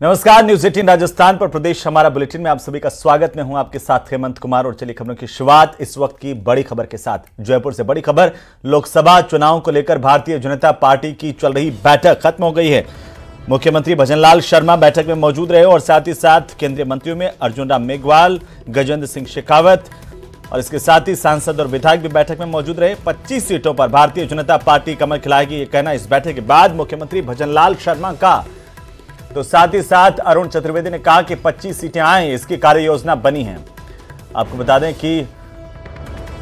नमस्कार, न्यूज 18 राजस्थान पर प्रदेश हमारा बुलेटिन में आप सभी का स्वागत। मैं हूं आपके साथ हेमंत कुमार और चलिए खबरों की शुरुआत इस वक्त की बड़ी खबर के साथ। जयपुर से बड़ी खबर, लोकसभा चुनाव को लेकर भारतीय जनता पार्टी की चल रही बैठक खत्म हो गई है। मुख्यमंत्री भजनलाल शर्मा बैठक में मौजूद रहे और साथ ही साथ केंद्रीय मंत्रियों में अर्जुन राम मेघवाल, गजेंद्र सिंह शेखावत और इसके साथ ही सांसद और विधायक भी बैठक में मौजूद रहे। 25 सीटों पर भारतीय जनता पार्टी कमर खिलाएगी, ये कहना इस बैठक के बाद मुख्यमंत्री भजनलाल शर्मा का। तो साथ ही साथ अरुण चतुर्वेदी ने कहा कि 25 सीटें आए, इसकी कार्य योजना बनी है। आपको बता दें कि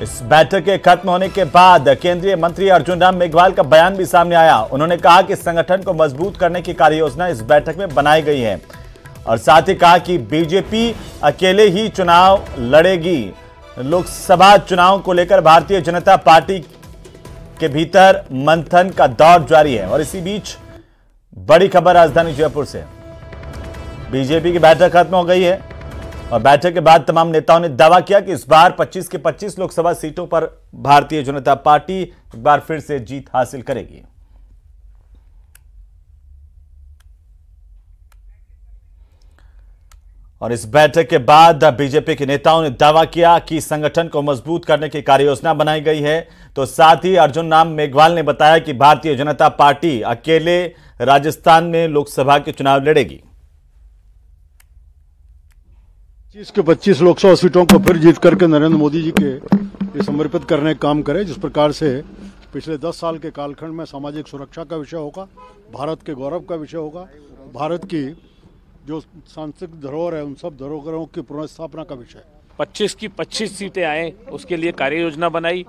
इस बैठक के खत्म होने के बाद केंद्रीय मंत्री अर्जुन राम मेघवाल का बयान भी सामने आया। उन्होंने कहा कि संगठन को मजबूत करने की कार्य योजना इस बैठक में बनाई गई है और साथ ही कहा कि बीजेपी अकेले ही चुनाव लड़ेगी। लोकसभा चुनाव को लेकर भारतीय जनता पार्टी के भीतर मंथन का दौर जारी है। और इसी बीच बड़ी खबर राजधानी जयपुर से, बीजेपी की बैठक खत्म हो गई है और बैठक के बाद तमाम नेताओं ने दावा किया कि इस बार 25 की 25 लोकसभा सीटों पर भारतीय जनता पार्टी एक बार फिर से जीत हासिल करेगी। और इस बैठक के बाद बीजेपी के नेताओं ने दावा किया कि संगठन को मजबूत करने की कार्ययोजना बनाई गई है। तो साथ ही अर्जुन राम मेघवाल ने बताया कि भारतीय जनता पार्टी अकेले राजस्थान में लोकसभा के चुनाव लड़ेगी। 25 के 25 लोकसभा सीटों को फिर जीत करके नरेंद्र मोदी जी के समर्पित करने का काम करे। जिस प्रकार से पिछले 10 साल के कालखंड में सामाजिक सुरक्षा का विषय होगा, भारत के गौरव का विषय होगा, भारत की जो सांस्कृतिक धरोहर है उन सब धरोहरों की पुनर्स्थापना का विषय। 25 की 25 सीटें आए, उसके लिए कार्य योजना बनाई।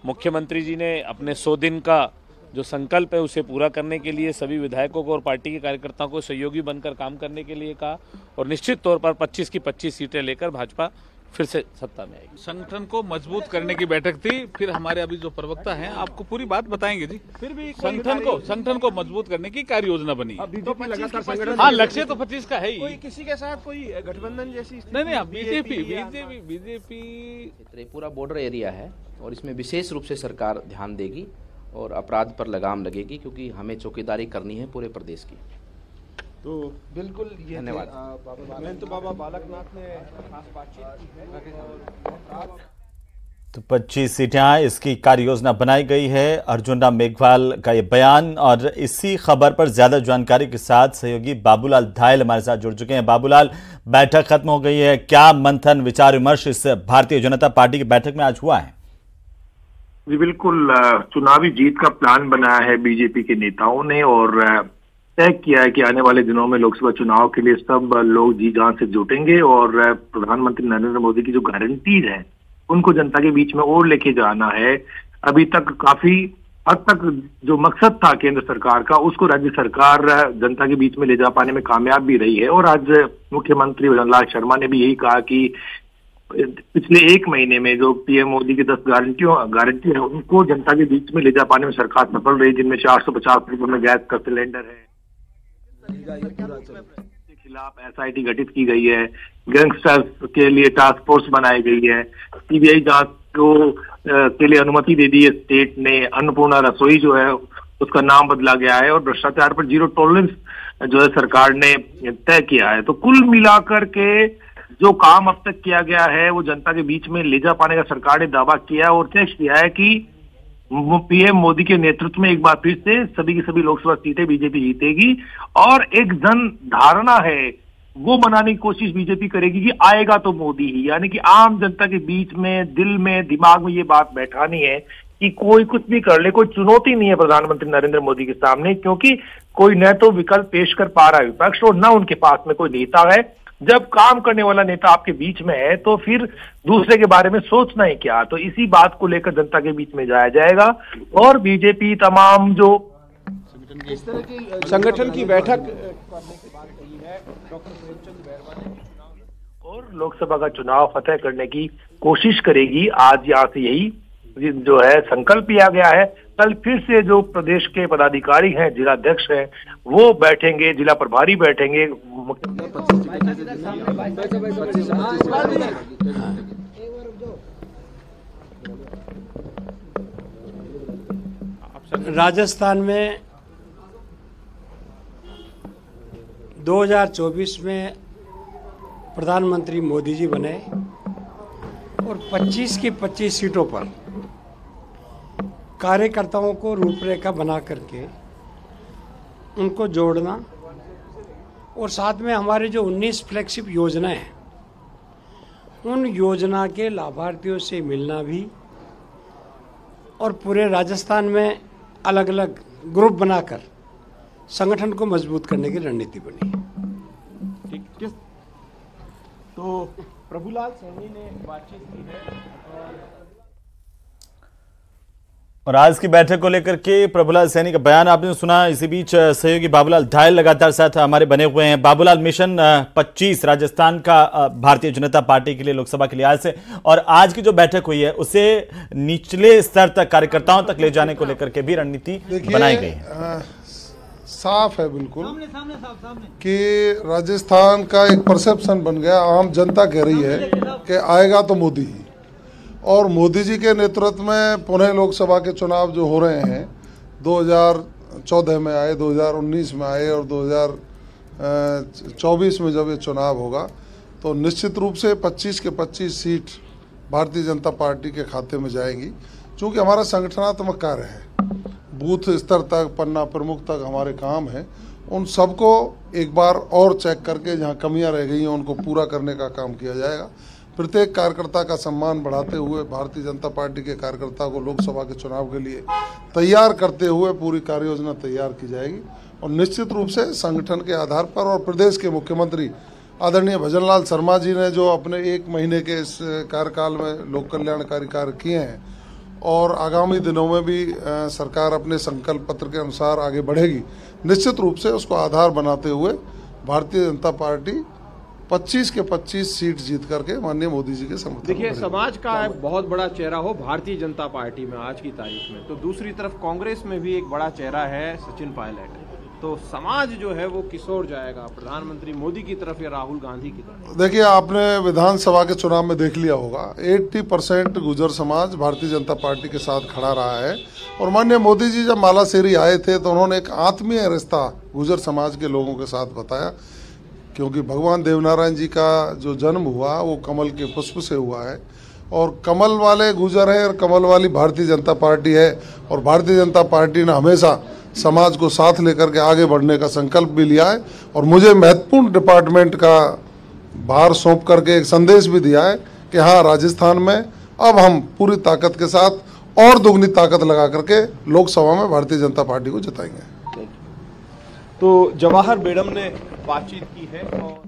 मुख्यमंत्री जी ने अपने 100 दिन का जो संकल्प है उसे पूरा करने के लिए सभी विधायकों को और पार्टी के कार्यकर्ताओं को सहयोगी बनकर काम करने के लिए कहा और निश्चित तौर पर 25 की 25 सीटें लेकर भाजपा फिर से सत्ता में आएगी। संगठन को मजबूत करने की बैठक थी। फिर हमारे अभी जो प्रवक्ता हैं आपको पूरी बात बताएंगे जी। फिर भी संगठन को मजबूत करने की कार्य योजना बनी। हाँ, लक्ष्य तो 25 का है ही। कोई किसी के साथ कोई गठबंधन जैसी नहीं, बीजेपी त्रिपुरा बॉर्डर एरिया है और इसमें विशेष रूप से सरकार ध्यान देगी और अपराध पर लगाम लगेगी, क्योंकि हमें चौकीदारी करनी है पूरे प्रदेश की। तो बिल्कुल ये धन्यवाद। तो बाबा बालकनाथ ने खास बातचीत की है। तो 25 सीटें, इसकी कार्य योजना बनाई गई है। अर्जुन राम मेघवाल का ये बयान। और इसी खबर पर ज्यादा जानकारी के साथ सहयोगी बाबूलाल धायल हमारे साथ जुड़ चुके हैं। बाबूलाल, बैठक खत्म हो गई है, क्या मंथन विचार विमर्श इस भारतीय जनता पार्टी की बैठक में आज हुआ है? जी बिल्कुल, चुनावी जीत का प्लान बनाया है बीजेपी के नेताओं ने और तय किया है कि आने वाले दिनों में लोकसभा चुनाव के लिए सब लोग जी जान से जुटेंगे और प्रधानमंत्री नरेंद्र मोदी की जो गारंटीज है उनको जनता के बीच में और लेके जाना है। अभी तक काफी हद तक जो मकसद था केंद्र सरकार का, उसको राज्य सरकार जनता के बीच में ले जा पाने में कामयाब भी रही है। और आज मुख्यमंत्री भजनलाल शर्मा ने भी यही कहा कि पिछले 1 महीने में जो पीएम मोदी की 10 गारंटी है उनको जनता के बीच में ले जा पाने में सरकार सफल रही, जिनमें 450 रुपए में गैस का सिलेंडर है। के खिलाफ एसआईटी गठित की गई है, गैंगस्टर्स के लिए टास्क फोर्स बनाई गई है, सीबीआई जांच को के लिए अनुमति दे दी है स्टेट ने, अन्नपूर्णा रसोई जो है उसका नाम बदला गया है और भ्रष्टाचार पर 0 टॉलरेंस जो है सरकार ने तय किया है। तो कुल मिलाकर के जो काम अब तक किया गया है वो जनता के बीच में ले जा पाने का सरकार ने दावा किया और तय किया है कि पीएम मोदी के नेतृत्व में एक बार फिर से सभी की सभी लोकसभा सीटें बीजेपी जीतेगी। और एक जन धारणा है वो बनाने की कोशिश बीजेपी करेगी कि आएगा तो मोदी ही, यानी कि आम जनता के बीच में, दिल में, दिमाग में ये बात बैठानी है कि कोई कुछ भी कर ले, कोई चुनौती नहीं है प्रधानमंत्री नरेंद्र मोदी के सामने, क्योंकि कोई न तो विकल्प पेश कर पा रहा है विपक्ष और न उनके पास में कोई नेता है। जब काम करने वाला नेता आपके बीच में है तो फिर दूसरे के बारे में सोचना ही क्या। तो इसी बात को लेकर जनता के बीच में जाया जाएगा और बीजेपी तमाम जो संगठन की बैठक और लोकसभा का चुनाव फतेह करने की कोशिश करेगी। आज यहाँ से यही जो है संकल्प लिया गया है। कल फिर से जो प्रदेश के पदाधिकारी हैं, जिलाध्यक्ष हैं, वो बैठेंगे, जिला प्रभारी बैठेंगे। राजस्थान में 2024 में प्रधानमंत्री मोदी जी बने और 25 की 25 सीटों पर कार्यकर्ताओं को रूपरेखा बना करके उनको जोड़ना और साथ में हमारे जो 19 फ्लैगशिप योजनाएं हैं उन योजना के लाभार्थियों से मिलना भी और पूरे राजस्थान में अलग अलग ग्रुप बनाकर संगठन को मजबूत करने की रणनीति बनी है। ठीक। तो प्रभुलाल सैनी ने बातचीत की है और आज की बैठक को लेकर के प्रभुलाल सैनी का बयान आपने सुना। इसी बीच सहयोगी बाबूलाल धायल लगातार साथ हमारे बने हुए हैं। बाबूलाल, मिशन 25 राजस्थान का भारतीय जनता पार्टी के लिए लोकसभा के लिहाज से और आज की जो बैठक हुई है उसे निचले स्तर तक कार्यकर्ताओं तक ले जाने को लेकर के भी रणनीति बनाई गई है। साफ है बिल्कुल कि राजस्थान का एक परसेप्शन बन गया, आम जनता कह रही है कि आएगा तो मोदी ही, और मोदी जी के नेतृत्व में पुनः लोकसभा के चुनाव जो हो रहे हैं 2014 में आए, 2019 में आए और 2024 में जब ये चुनाव होगा तो निश्चित रूप से 25 के 25 सीट भारतीय जनता पार्टी के खाते में जाएंगी। चूँकि हमारा संगठनात्मक कार्य है, बूथ स्तर तक पन्ना प्रमुख तक हमारे काम है, उन सबको एक बार और चेक करके जहाँ कमियाँ रह गई हैं उनको पूरा करने का काम किया जाएगा। प्रत्येक कार्यकर्ता का सम्मान बढ़ाते हुए भारतीय जनता पार्टी के कार्यकर्ता को लोकसभा के चुनाव के लिए तैयार करते हुए पूरी कार्य योजना तैयार की जाएगी और निश्चित रूप से संगठन के आधार पर और प्रदेश के मुख्यमंत्री आदरणीय भजनलाल शर्मा जी ने जो अपने 1 महीने के इस कार्यकाल में लोक कल्याणकारी कार्य किए हैं और आगामी दिनों में भी सरकार अपने संकल्प पत्र के अनुसार आगे बढ़ेगी, निश्चित रूप से उसको आधार बनाते हुए भारतीय जनता पार्टी 25 के 25 सीट जीत करके माननीय मोदी जी के समर्थन। देखिए, समाज का एक बहुत बड़ा चेहरा हो भारतीय जनता पार्टी में आज की तारीख में, तो दूसरी तरफ कांग्रेस में भी एक बड़ा चेहरा है सचिन पायलट, तो समाज जो है वो किस ओर जाएगा, प्रधानमंत्री मोदी की तरफ या राहुल गांधी की तरफ? देखिए, आपने विधानसभा के चुनाव में देख लिया होगा 80% गुर्जर समाज भारतीय जनता पार्टी के साथ खड़ा रहा है और माननीय मोदी जी जब मालासेरी आए थे तो उन्होंने एक आत्मीय रिश्ता गुर्जर समाज के लोगों के साथ बताया, क्योंकि भगवान देवनारायण जी का जो जन्म हुआ वो कमल के पुष्प से हुआ है और कमल वाले गुर्जर है और कमल वाली भारतीय जनता पार्टी है और भारतीय जनता पार्टी ने हमेशा समाज को साथ लेकर के आगे बढ़ने का संकल्प भी लिया है और मुझे महत्वपूर्ण डिपार्टमेंट का भार सौंप करके एक संदेश भी दिया है कि हाँ, राजस्थान में अब हम पूरी ताकत के साथ और दुगनी ताकत लगा करके लोकसभा में भारतीय जनता पार्टी को जिताएंगे। तो जवाहर बेगम ने बातचीत की है और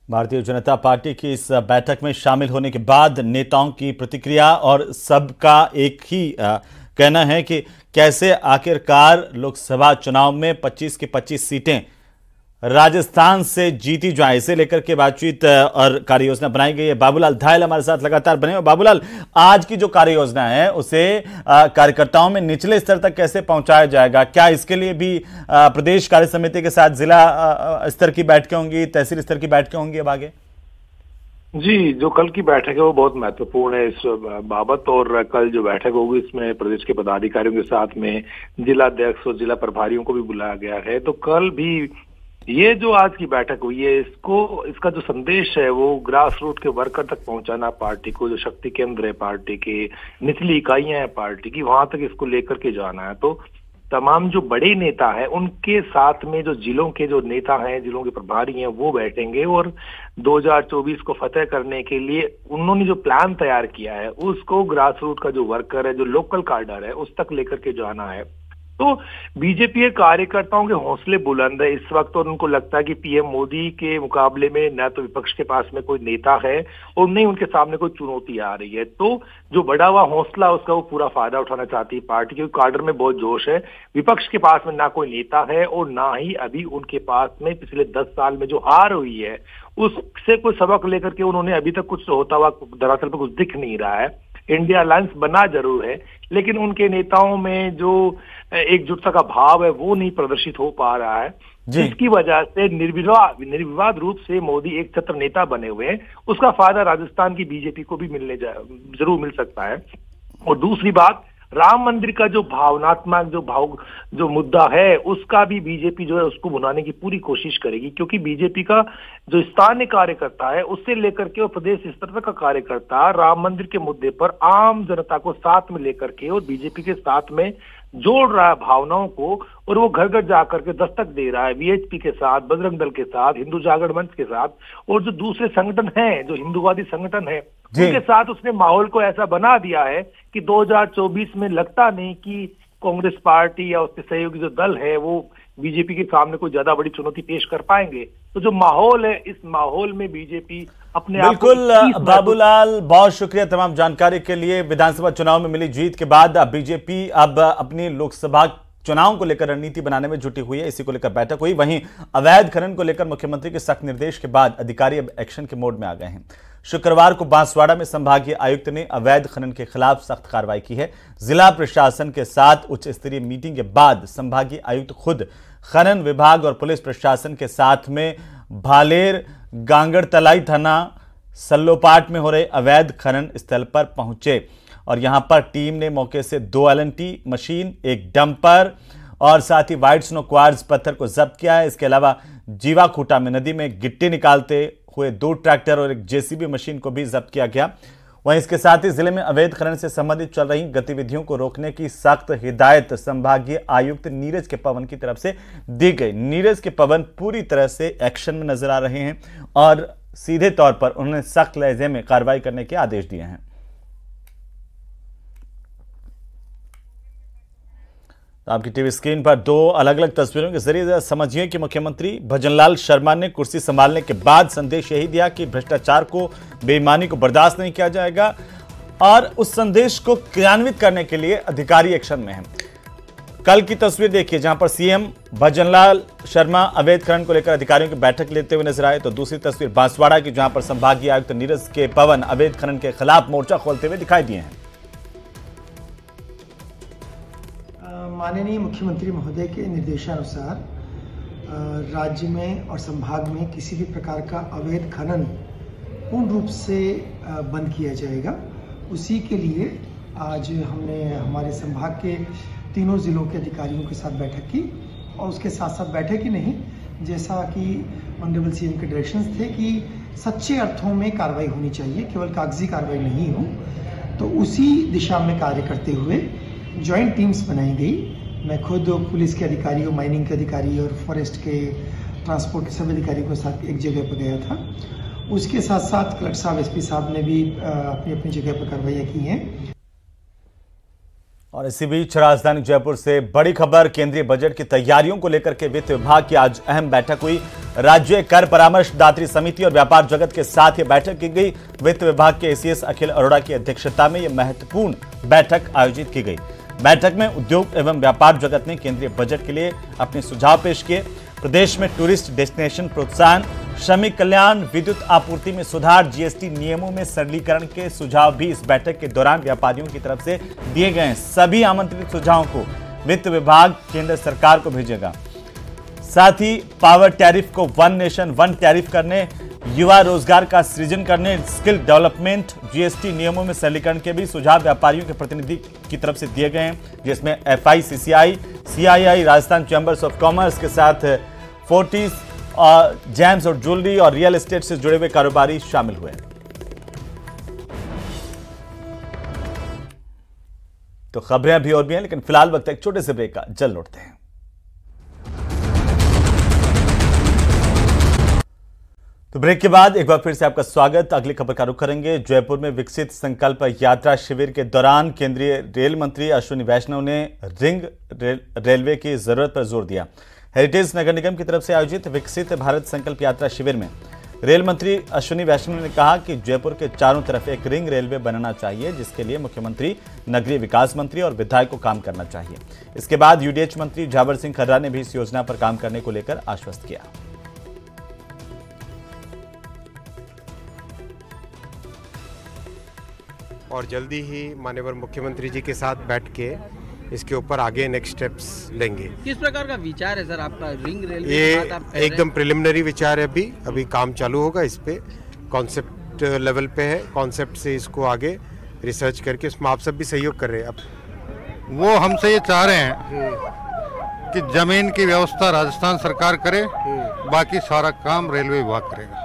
भारतीय जनता पार्टी की इस बैठक में शामिल होने के बाद नेताओं की प्रतिक्रिया और सबका एक ही कहना है कि कैसे आखिरकार लोकसभा चुनाव में 25 की 25 सीटें राजस्थान से जीती जाए, इसे लेकर के बातचीत और कार्य योजना बनाई गई है। बाबूलाल धायल हमारे साथ लगातार बने हुए। बाबूलाल, आज की जो कार्य योजना है उसे कार्यकर्ताओं में निचले स्तर तक कैसे पहुंचाया जाएगा? क्या इसके लिए भी प्रदेश कार्य समिति के साथ जिला स्तर की बैठकें होंगी, तहसील स्तर की बैठकें होंगी अब आगे? जी, जो कल की बैठक है वो बहुत महत्वपूर्ण है इस बाबत और कल जो बैठक होगी इसमें प्रदेश के पदाधिकारियों के साथ में जिला अध्यक्ष और जिला प्रभारियों को भी बुलाया गया है। तो कल भी ये जो आज की बैठक हुई है इसका जो संदेश है वो ग्रास रूट के वर्कर तक पहुंचाना, पार्टी को जो शक्ति केंद्र है पार्टी के, निचली इकाइयां हैं पार्टी की, वहां तक इसको लेकर के जाना है। तो तमाम जो बड़े नेता हैं उनके साथ में जो जिलों के जो नेता हैं, जिलों के प्रभारी हैं, वो बैठेंगे और 2024 को फतेह करने के लिए उन्होंने जो प्लान तैयार किया है उसको ग्रास रूट का जो वर्कर है, जो लोकल कार्डर है, उस तक लेकर के जाना है। तो बीजेपी के कार्यकर्ताओं के हौसले बुलंद है इस वक्त और उनको लगता है कि पीएम मोदी के मुकाबले में न तो विपक्ष के पास में कोई नेता है और नहीं उनके सामने कोई चुनौती आ रही है। तो जो बढ़ा हुआ हौसला उसका वो पूरा फायदा उठाना चाहती है पार्टी, क्योंकि कार्डर में बहुत जोश है। विपक्ष के पास में ना कोई नेता है और ना ही अभी उनके पास में पिछले 10 साल में जो हार हुई है उससे कोई सबक लेकर के उन्होंने अभी तक कुछ होता हुआ दरअसल पे कुछ दिख नहीं रहा है। इंडिया अलायंस बना जरूर है लेकिन उनके नेताओं में जो एकजुटता का भाव है वो नहीं प्रदर्शित हो पा रहा है, जिसकी वजह से निर्विवाद रूप से मोदी एक छत्र नेता बने हुए हैं। उसका फायदा राजस्थान की बीजेपी को भी जरूर मिल सकता है। और दूसरी बात, राम मंदिर का जो भावनात्मक जो मुद्दा है उसका भी बीजेपी जो है उसको भुनाने की पूरी कोशिश करेगी, क्योंकि बीजेपी का जो स्थानीय कार्यकर्ता है उससे लेकर के और प्रदेश स्तर तक का कार्यकर्ता राम मंदिर के मुद्दे पर आम जनता को साथ में लेकर के और बीजेपी के साथ में जोड़ रहा है भावनाओं को, और वो घर घर जाकर के दस्तक दे रहा है वीएचपी के साथ, बजरंग दल के साथ, हिंदू जागरण मंच के साथ और जो दूसरे संगठन हैं, जो हिंदुवादी संगठन है उनके साथ उसने माहौल को ऐसा बना दिया है कि 2024 में लगता नहीं कि कांग्रेस पार्टी या उसके सहयोगी जो दल है वो बीजेपी के सामने कोई ज्यादा बड़ी चुनौती पेश कर पाएंगे। तो जो माहौल है, इस माहौल में बीजेपी अपने बिल्कुल। बाबूलाल, बहुत शुक्रिया तमाम जानकारी के लिए। विधानसभा चुनाव में मिली जीत के बाद बीजेपी अब अपनी लोकसभा चुनाव को लेकर रणनीति बनाने में जुटी हुई है। इसी को लेकर बैठक हुई। वहीं अवैध खनन को लेकर मुख्यमंत्री के सख्त निर्देश के बाद अधिकारी अब एक्शन के मोड में आ गए हैं। शुक्रवार को बांसवाड़ा में संभागीय आयुक्त ने अवैध खनन के खिलाफ सख्त कार्रवाई की है। जिला प्रशासन के साथ उच्च स्तरीय मीटिंग के बाद संभागीय आयुक्त खुद खनन विभाग और पुलिस प्रशासन के साथ में भालेर गांगड़तलाई थाना सल्लोपाट में हो रहे अवैध खनन स्थल पर पहुंचे और यहां पर टीम ने मौके से 2 LNT मशीन, एक डंपर और साथ ही व्हाइट स्नो क्वार्ट्ज पत्थर को जब्त किया है। इसके अलावा जीवाखूटा में नदी में गिट्टी निकालते हुए 2 ट्रैक्टर और एक JCB मशीन को भी जब्त किया गया। वहीं इसके साथ ही जिले में अवैध खनन से संबंधित चल रही गतिविधियों को रोकने की सख्त हिदायत संभागीय आयुक्त नीरज के पवन की तरफ से दी गई। नीरज के पवन पूरी तरह से एक्शन में नजर आ रहे हैं और सीधे तौर पर उन्होंने सख्त लहजे में कार्रवाई करने के आदेश दिए हैं। तो आपकी टीवी स्क्रीन पर 2 अलग अलग तस्वीरों के जरिए समझिए कि मुख्यमंत्री भजनलाल शर्मा ने कुर्सी संभालने के बाद संदेश यही दिया कि भ्रष्टाचार को, बेईमानी को बर्दाश्त नहीं किया जाएगा और उस संदेश को क्रियान्वित करने के लिए अधिकारी एक्शन में हैं। कल की तस्वीर देखिए जहां पर सीएम भजनलाल शर्मा अवैध खनन को लेकर अधिकारियों की बैठक लेते हुए नजर आए, तो दूसरी तस्वीर बांसवाड़ा की जहां पर संभागीय आयुक्त नीरज के पवन अवैध खनन के खिलाफ मोर्चा खोलते हुए दिखाई दिए हैं। माननीय मुख्यमंत्री महोदय के निर्देशानुसार राज्य में और संभाग में किसी भी प्रकार का अवैध खनन पूर्ण रूप से बंद किया जाएगा। उसी के लिए आज हमने हमारे संभाग के तीनों जिलों के अधिकारियों के साथ बैठक की और उसके साथ साथ बैठक ही नहीं, जैसा कि ऑनरेबल सीएम के डायरेक्शंस थे कि सच्चे अर्थों में कार्रवाई होनी चाहिए, केवल कागजी कार्रवाई नहीं हो, तो उसी दिशा में कार्य करते हुए जॉइंट टीम्स बनाई गई। मैं खुद पुलिस के अधिकारियों, माइनिंग के अधिकारी और फॉरेस्ट के, ट्रांसपोर्ट के सभी अधिकारियों के साथ एक जगह पर गया था। उसके साथ साथ कलेक्टर साहब, एसपी साहब ने भी अपनी अपनी जगह पर कार्रवाइयाँ की हैं। और इसी बीच राजधानी जयपुर से बड़ी खबर, केंद्रीय बजट की तैयारियों को लेकर के वित्त विभाग की आज अहम बैठक हुई। राज्य कर परामर्शदात्री समिति और व्यापार जगत के साथ ये बैठक की गई। वित्त विभाग के ACS अखिल अरोड़ा की अध्यक्षता में यह महत्वपूर्ण बैठक आयोजित की गई। बैठक में उद्योग एवं व्यापार जगत ने केंद्रीय बजट के लिए अपने सुझाव पेश किए। प्रदेश में टूरिस्ट डेस्टिनेशन प्रोत्साहन, श्रमिक कल्याण, विद्युत आपूर्ति में सुधार, GST नियमों में सरलीकरण के सुझाव भी इस बैठक के दौरान व्यापारियों की तरफ से दिए गए हैं। सभी आमंत्रित सुझावों को वित्त विभाग केंद्र सरकार को भेजेगा। साथ ही पावर टैरिफ को 1 नेशन 1 टैरिफ करने, युवा रोजगार का सृजन करने, स्किल डेवलपमेंट, GST नियमों में सरलीकरण के भी सुझाव व्यापारियों के प्रतिनिधि की तरफ से दिए गए हैं, जिसमें FICCI, CII, Rajasthan chambers of commerce के साथ फोर्टिस, जेम्स और ज्वेलरी और रियल एस्टेट से जुड़े हुए कारोबारी शामिल हुए। तो खबरें अभी और भी हैं, लेकिन फिलहाल वक्त एक छोटे से ब्रेक का, जल्द लौटते हैं। तो ब्रेक के बाद एक बार फिर से आपका स्वागत। अगली खबर का रुख करेंगे। जयपुर में विकसित संकल्प यात्रा शिविर के दौरान केंद्रीय रेल मंत्री अश्विनी वैष्णव ने रिंग रेलवे की जरूरत पर जोर दिया। हेरिटेज नगर निगम की तरफ से आयोजित विकसित भारत संकल्प यात्रा शिविर में रेल मंत्री अश्विनी वैष्णव ने कहा कि जयपुर के चारों तरफ एक रिंग रेलवे बनना चाहिए, जिसके लिए मुख्यमंत्री, नगरीय विकास मंत्री और विधायक को काम करना चाहिए। इसके बाद UDH मंत्री झावर सिंह खर्रा ने भी इस योजना पर काम करने को लेकर आश्वस्त किया। और जल्दी ही माननीय मुख्यमंत्री जी के साथ बैठ के इसके ऊपर आगे नेक्स्ट स्टेप्स लेंगे। किस प्रकार का विचार है सर आपका रिंग रेलवे? ये एकदम प्रिलिमिनरी विचार है, अभी काम चालू होगा इस पे, कॉन्सेप्ट लेवल पे है। कॉन्सेप्ट से इसको आगे रिसर्च करके उसमें आप सब भी सहयोग कर रहे हैं। अब वो हमसे ये चाह रहे हैं कि जमीन की व्यवस्था राजस्थान सरकार करे, बाकी सारा काम रेलवे विभाग करेगा।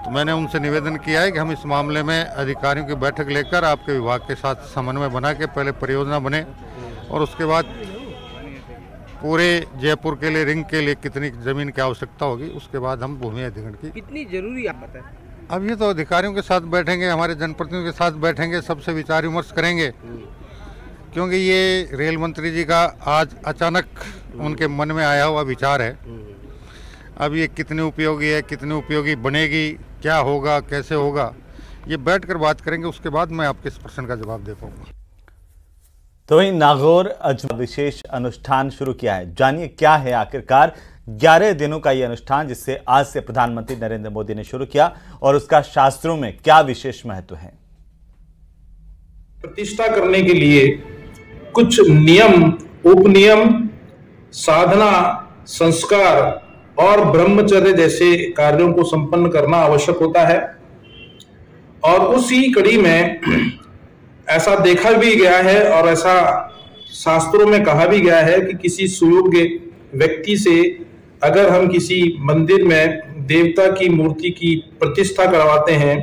तो मैंने उनसे निवेदन किया है कि हम इस मामले में अधिकारियों की बैठक लेकर आपके विभाग के साथ समन्वय बना के पहले परियोजना बने और उसके बाद पूरे जयपुर के लिए, रिंग के लिए कितनी जमीन की आवश्यकता होगी, उसके बाद हम भूमि अधिग्रहण की। कितनी जरूरी आप बताएं? अब ये तो अधिकारियों के साथ बैठेंगे, हमारे जनप्रतिनिधियों के साथ बैठेंगे, सबसे विचार विमर्श करेंगे, क्योंकि ये रेल मंत्री जी का आज अचानक उनके मन में आया हुआ विचार है। अब ये कितनी उपयोगी है, कितनी उपयोगी बनेगी, क्या होगा, कैसे होगा, ये बैठकर बात करेंगे, उसके बाद मैं आपके इस प्रश्न का जवाब दे पाऊंगा। तो वहीं नागौर अजमेर विशेष अनुष्ठान शुरू किया है। जानिए क्या है आखिरकार 11 दिनों का ये अनुष्ठान जिससे आज से प्रधानमंत्री नरेंद्र मोदी ने शुरू किया और उसका शास्त्रों में क्या विशेष महत्व है। प्रतिष्ठा करने के लिए कुछ नियम, उपनियम, साधना, संस्कार और ब्रह्मचर्य जैसे कार्यों को संपन्न करना आवश्यक होता है। और उसी कड़ी में ऐसा देखा भी गया है और ऐसा शास्त्रों में कहा भी गया है कि किसी सुयोग्य व्यक्ति से अगर हम किसी मंदिर में देवता की मूर्ति की प्रतिष्ठा करवाते हैं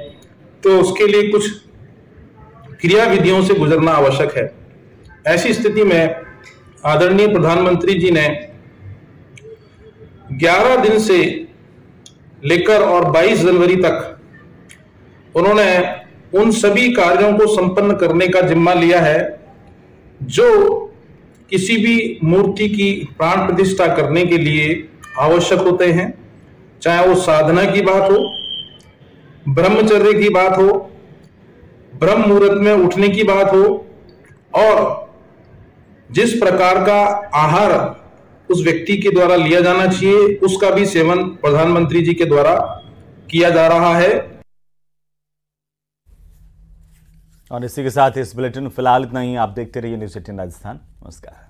तो उसके लिए कुछ क्रिया विधियों से गुजरना आवश्यक है। ऐसी स्थिति में आदरणीय प्रधानमंत्री जी ने 11 दिन से लेकर और 22 जनवरी तक उन्होंने उन सभी कार्यों को संपन्न करने का जिम्मा लिया है जो किसी भी मूर्ति की प्राण प्रतिष्ठा करने के लिए आवश्यक होते हैं, चाहे वो साधना की बात हो, ब्रह्मचर्य की बात हो, ब्रह्म मुहूर्त में उठने की बात हो, और जिस प्रकार का आहार उस व्यक्ति के द्वारा लिया जाना चाहिए उसका भी सेवन प्रधानमंत्री जी के द्वारा किया जा रहा है। और इसी के साथ इस बुलेटिन में फिलहाल इतना ही। आप देखते रहिए न्यूज़ 18 राजस्थान। नमस्कार।